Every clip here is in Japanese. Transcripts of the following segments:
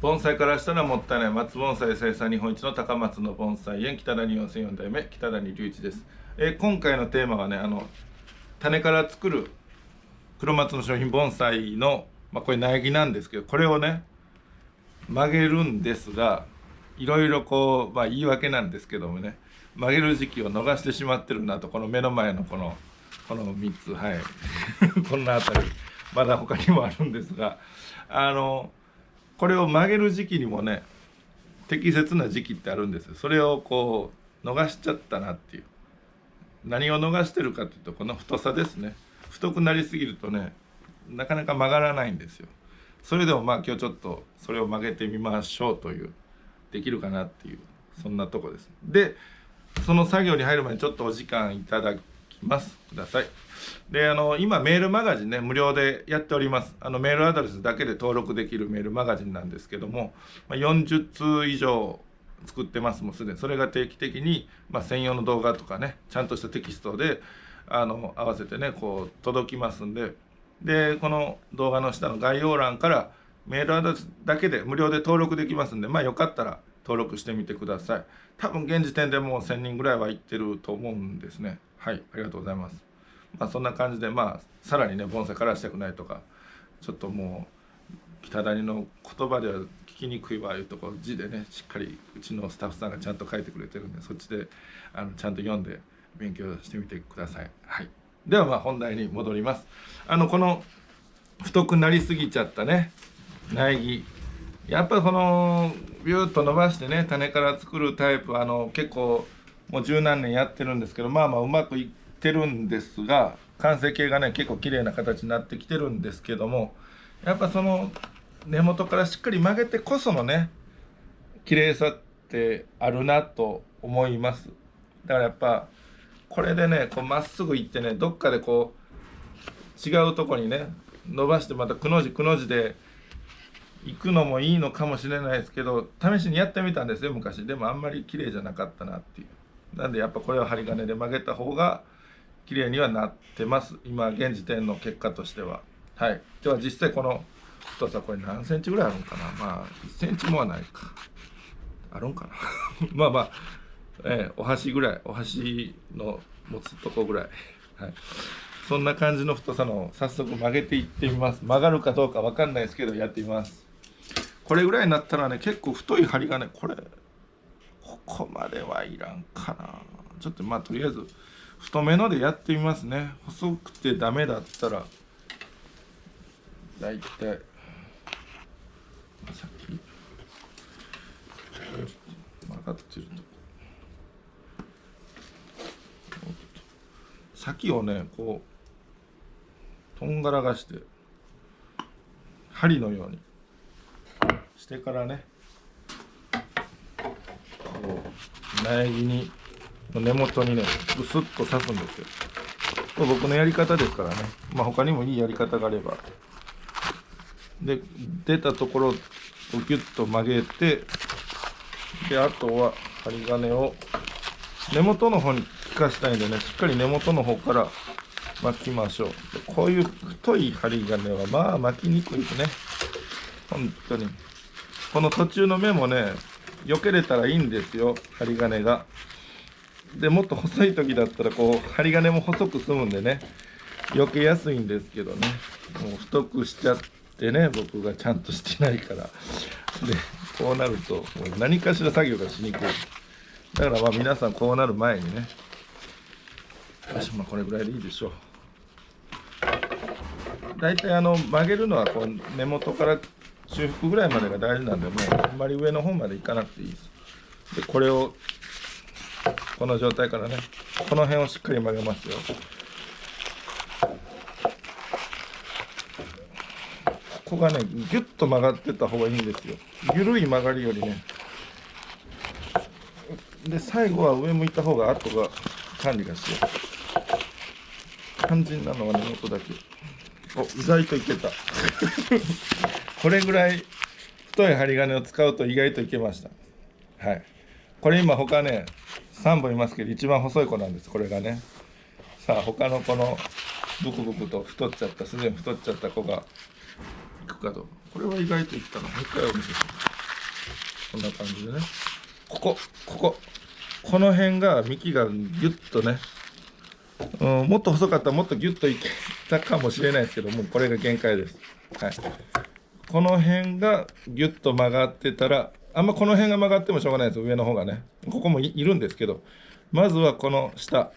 盆栽からしたらもったいない松盆栽生産日本一の高松の盆栽園北谷4004代目北谷隆一です。今回のテーマはね種から作る黒松の商品盆栽の、これ苗木なんですけど、これをね曲げるんですが、いろいろこう、言い訳なんですけどもね、曲げる時期を逃してしまってるなと、この目の前のこの3つ、はいこんなあたりまだ他にもあるんですが、これを曲げる時期にもね適切な時期ってあるんですよ。それをこう逃しちゃったなっていう。何を逃してるかというと、この太さですね。太くなりすぎるとねなかなか曲がらないんですよ。それでも今日ちょっとそれを曲げてみましょうという、できるかなっていう、そんなとこです。でその作業に入る前にちょっとお時間いただきますください。で今メールマガジンね無料でやっております。メールアドレスだけで登録できるメールマガジンなんですけども、40通以上作ってます。もうすでにそれが定期的に、専用の動画とかねちゃんとしたテキストで合わせてねこう届きますんで、この動画の下の概要欄からメールアドレスだけで無料で登録できますんで、よかったら登録してみてください。多分現時点でもう1000人ぐらいは行ってると思うんですね。はい、ありがとうございます。そんな感じでさらにね盆栽からしたくないとか、ちょっともう北谷の言葉では聞きにくいわいうところ字でねしっかりうちのスタッフさんがちゃんと書いてくれてるんで、そっちでちゃんと読んで勉強してみてください。はい、では本題に戻ります。この太くなりすぎちゃったね苗木、やっぱりこのビューッと伸ばしてね種から作るタイプ結構もう十何年やってるんですけど、うまくいってるんですが、完成形がね結構綺麗な形になってきてるんですけども、やっぱその根元からしっかり曲げてこそのね綺麗さってあるなと思います。だからやっぱこれでねこうまっすぐ行ってねどっかでこう違うとこにね伸ばしてまたくの字くの字で行くのもいいのかもしれないですけど、試しにやってみたんですよ昔。でもあんまり綺麗じゃなかったなっていう。なんでやっぱこれは針金で曲げた方が綺麗にはなってます、今現時点の結果としては。はい、では実際この太さこれ何センチぐらいあるんかな。1センチもはないか、あるんかなお箸ぐらい、お箸の持つとこぐらい、はい、そんな感じの太さの早速曲げていってみます。曲がるかどうか分かんないですけどやってみます。これぐらいになったらね結構太い針金、ここまではいらんかな。ちょっととりあえず太めのでやってみますね。細くてダメだったらだいたいさっき曲がってると先をねこうとんがらがして針のようにしてからねこう苗木に根元にねブスッと刺すんですよ。これ僕のやり方ですからね。他にもいいやり方があれば。で出たところをギュッと曲げて、あとは針金を根元の方に効かしたいんでね、しっかり根元の方から巻きましょう。こういう太い針金は巻きにくいですね本当に。この途中の目もね避けれたらいいんですよ針金が。でもっと細い時だったらこう針金も細く済むんでね避けやすいんですけどね、もう太くしちゃってね僕がちゃんとしてないから。でこうなるともう何かしら作業がしにくい。だから皆さんこうなる前にね、よしこれぐらいでいいでしょう。だいたい曲げるのはこう根元から中腹ぐらいまでが大事なんで、もうあんまり上の方までいかなくていいです。でこれをこの状態からねこの辺をしっかり曲げますよ。ここがねギュッと曲がってった方がいいんですよ。緩い曲がりよりね。で最後は上向いた方が後が管理がしやすい。肝心なのは根元だけ。意外といけたこれぐらい太い針金を使うと意外といけました。はい、これ今他ね3本いますけど一番細い子なんです、これがね。さあ他のこのブクブクと太っちゃったすでに太っちゃった子がいくかと。これは意外といったの。もう一回お見せします。こんな感じでね、この辺が幹がギュッとね、もっと細かったらもっとギュッといけたかもしれないですけども、これが限界です。はい、この辺がギュッと曲がってたら、あんまこの辺が曲がってもしょうがないです、上の方がね。ここもいるんですけど、まずはこの下、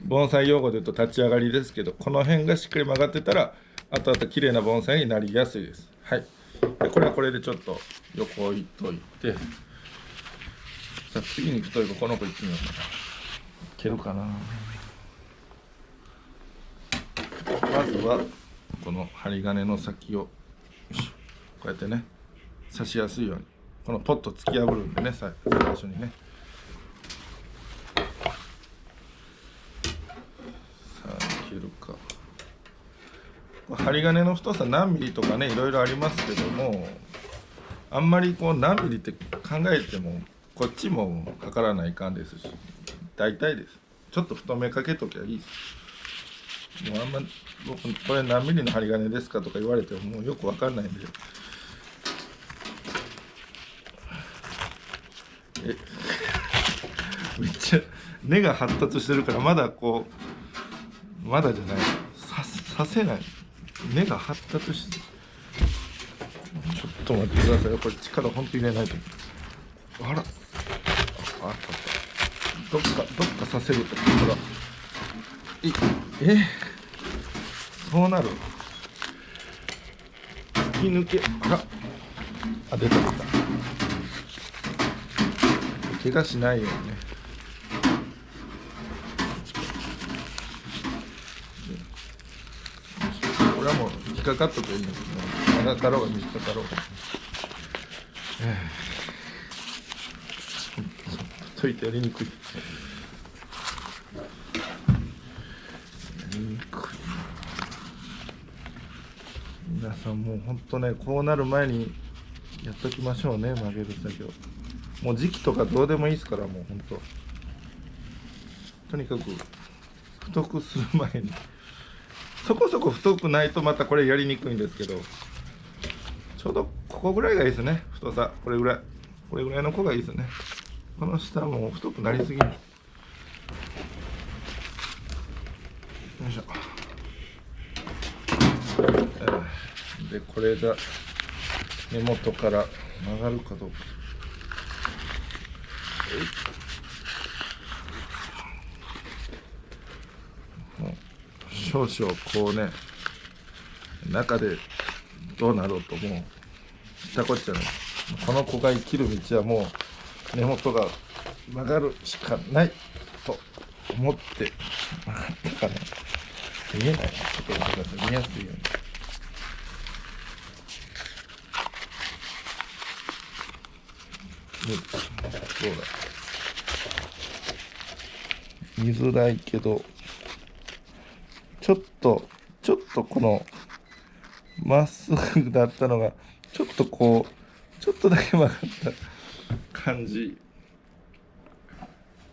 盆栽用語で言うと立ち上がりですけど、この辺がしっかり曲がってたら、後々綺麗な盆栽になりやすいです。はい。でこれはこれでちょっと横置いといて、さあ次に太い子、この子いってみようかな。いけるかな。まずはこの針金の先をこうやってね、刺しやすいように、このポッと突き破るんでね、最初にね。さあいけるか。針金の太さ何ミリとかね、いろいろありますけども、あんまりこう何ミリって考えてもこっちもかからないかんですし、大体です。ちょっと太めかけときゃいいです。もうあんま僕これ何ミリの針金ですかとか言われてももうよくわかんないんで。めっちゃ根が発達してるから、まだこうまだじゃない、刺せない。根が発達して、ちょっと待ってくださいよ、これ力本当に入れないと。あら、あったどっかさせるところ、そうなる。突き抜け、出た。怪我しないようにね。これはもう引っかかっとけばいいんですけど、長かろうが短かろうが。といてやりにくい。皆さんもう本当ね、こうなる前にやっときましょうね、曲げる作業。もう時期とかどうでもいいですから、もう本当。とにかく太くする前に、そこそこ太くないとまたこれやりにくいんですけど、ちょうどここぐらいがいいですね、太さ。これぐらいの子がいいですね。この下も太くなりすぎに。よいしょ。でこれが根元から曲がるかどうか。少々こうね、中でどうなろうともうしたこっちゃない。この子が生きる道はもう根元が曲がるしかないと思って曲がったかな。見えない。ちょっと待ってください。見やすいように。そうだ。見づらいけど、ちょっとこのまっすぐだったのがちょっとこうちょっとだけ曲がった感じ。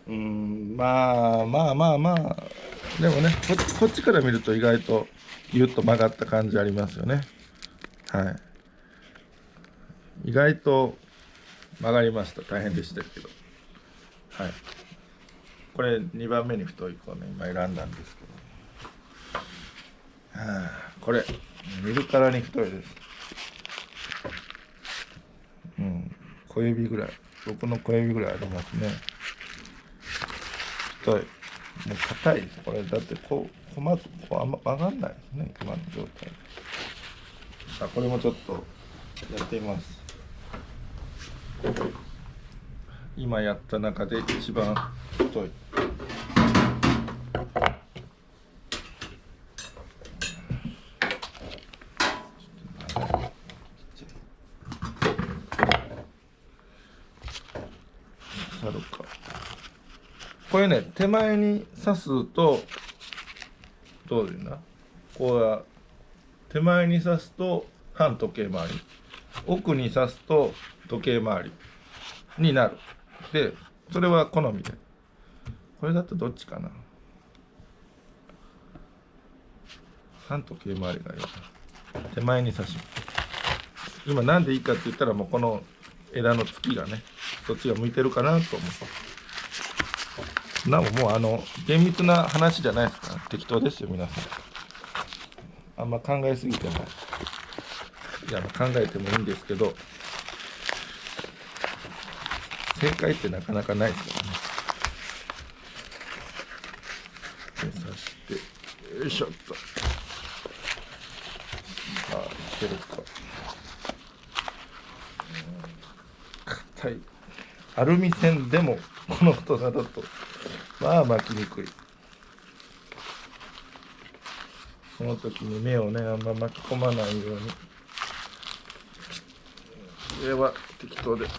まあでもね、こっちから見ると意外とギュッと曲がった感じありますよね。はい、意外と曲がりました。大変でしたけど、はい、これ2番目に太い子をね今選んだんですけど、これ見るからに太いです。小指ぐらい、僕の小指ぐらいありますね。太い、もう硬いです。これだってまずあんま曲がんないですね、今の状態。さあこれもちょっとやってみます。今やった中で一番太い。これね、手前に刺すとどういうな、こうや手前に刺すと反時計回り、奥に刺すと時計回りになる。でそれは好みで、これだとどっちかな、反時計回りがいいな。手前に刺し、今なんでいいかって言ったら、もうこの枝の付きがねそっちが向いてるかなと思う。なおもう厳密な話じゃないですから、適当ですよ皆さん。あんま考えすぎても考えてもいいんですけど、正解ってなかなかないですからね。で刺して、よいしょっと。さあいけるか。硬いアルミ線でもこの太さだとまあ巻きにくい。その時に目をねあんま巻き込まないように、上は適当で。さ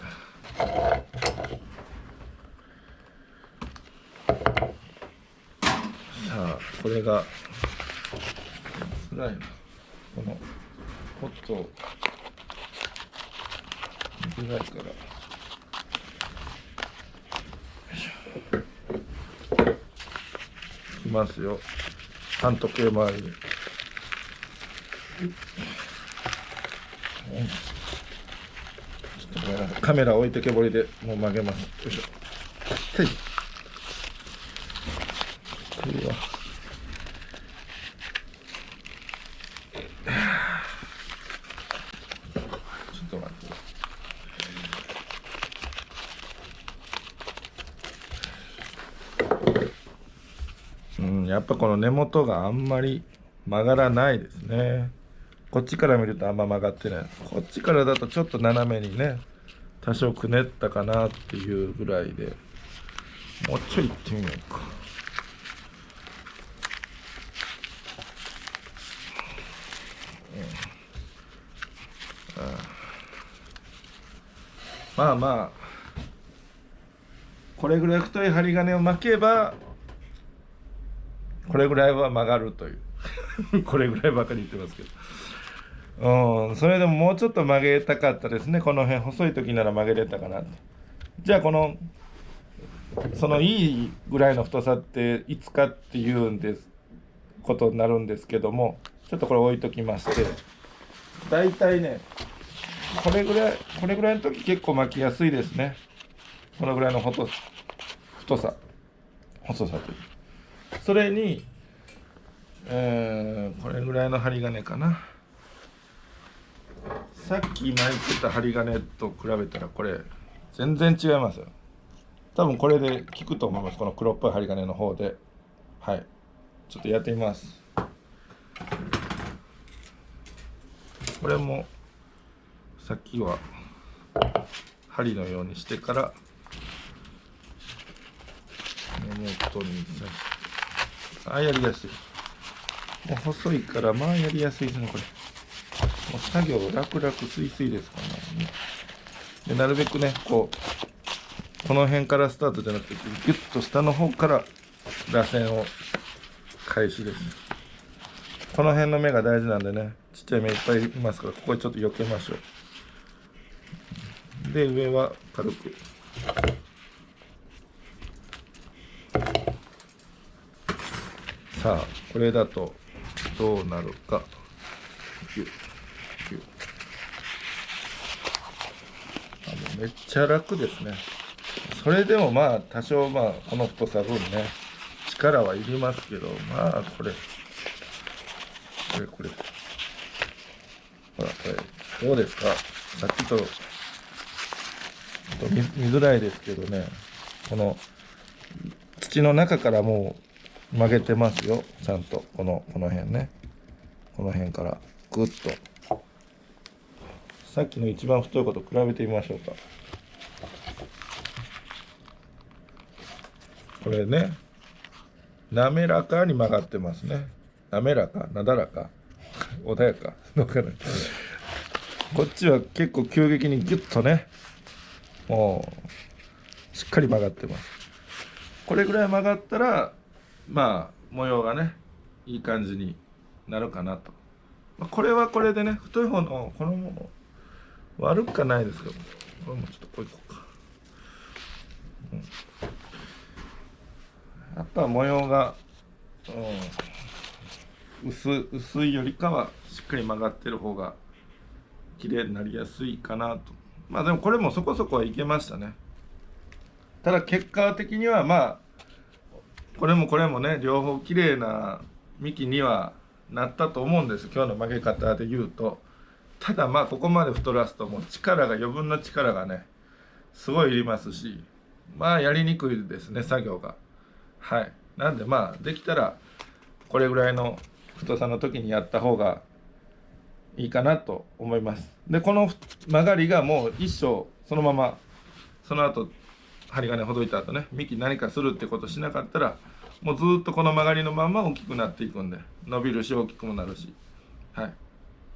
あこれがつらいな、このホットを見づらいから。いきますよ、半時計回りに。ちょっとごめんなさい、カメラ置いてけぼりでもう曲げます。よいしょ。はい。うわ。ちょっと待って。やっぱこの根元があんまり曲がらないですね。こっちから見るとあんま曲がってない。こっちからだとちょっと斜めにね多少くねったかなっていうぐらいで、もうちょい行ってみようか。まあまあこれぐらい太い針金を巻けばこれぐらいは曲がるというこれぐらいばかり言ってますけど、それでももうちょっと曲げたかったですね。この辺細い時なら曲げれたかなと。じゃあそのいいぐらいの太さっていつかっていうんですことになるんですけども、ちょっとこれ置いときまして、だいたいねこれぐらいの時結構巻きやすいですね。このぐらいの細さという、それに、これぐらいの針金かな。さっき巻いてた針金と比べたらこれ全然違いますよ。多分これで効くと思います。この黒っぽい針金の方で。はい、ちょっとやってみます。これもさっきは針のようにしてから根元に刺して、やりやすい。もう細いからまあやりやすいですね。これもう作業楽々スイスイですからね。でなるべくねこの辺からスタートじゃなくてギュッと下の方から螺旋を開始です。この辺の目が大事なんでね、ちっちゃい目いっぱいいますから、ここにちょっと避けましょう。で上は軽く。さあこれだとどうなるか。ギュッギュッ。めっちゃ楽ですね。それでもまあ多少この太さ分ね力はいりますけど、これほらこれどうですか。さっきと見づらいですけどね、この土の中からもう曲げてますよ。ちゃんとこの辺ね、この辺からグッとさっきの一番太いこと比べてみましょうか。これね滑らかに曲がってますね。滑らか、なだらか、穏やか、どうかな。こっちは結構急激にギュッとね、もうしっかり曲がってます。これぐらい曲がったら模様がねいい感じになるかなと。これはこれでね太い方のこのもの悪くはないですけど、これもちょっとこういこうか。やっぱ模様が、薄いよりかはしっかり曲がってる方が綺麗になりやすいかなと。まあでもこれもそこそこはいけましたね。ただ結果的にはまあこれもこれもね両方綺麗な幹にはなったと思うんです、今日の曲げ方で言うと。ただまあここまで太らすともう力が余分な力がねすごいいりますし、まあやりにくいですね作業が。はい。なんでまあできたらこれぐらいの太さの時にやった方がいいかなと思います。でこの曲がりがもう一生そのまま、その後針金ほどいた後ね幹何かするってことしなかったらもうずっとこの曲がりのまんま大きくなっていくんで、伸びるし大きくもなるし、はい、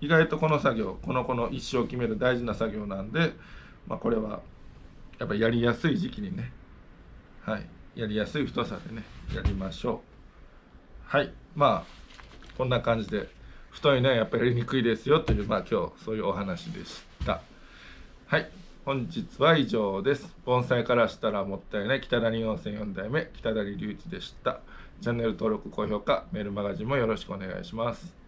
意外とこの作業この一生決める大事な作業なんで、まあ、これはやっぱりやりやすい時期にね、はい、やりやすい太さでねやりましょう。はい、まあこんな感じで太いねやっぱりやりにくいですよという、まあ今日そういうお話でした。はい、本日は以上です。盆栽からしたらもったいない北谷温泉4代目北谷隆一でした。チャンネル登録高評価メールマガジンもよろしくお願いします。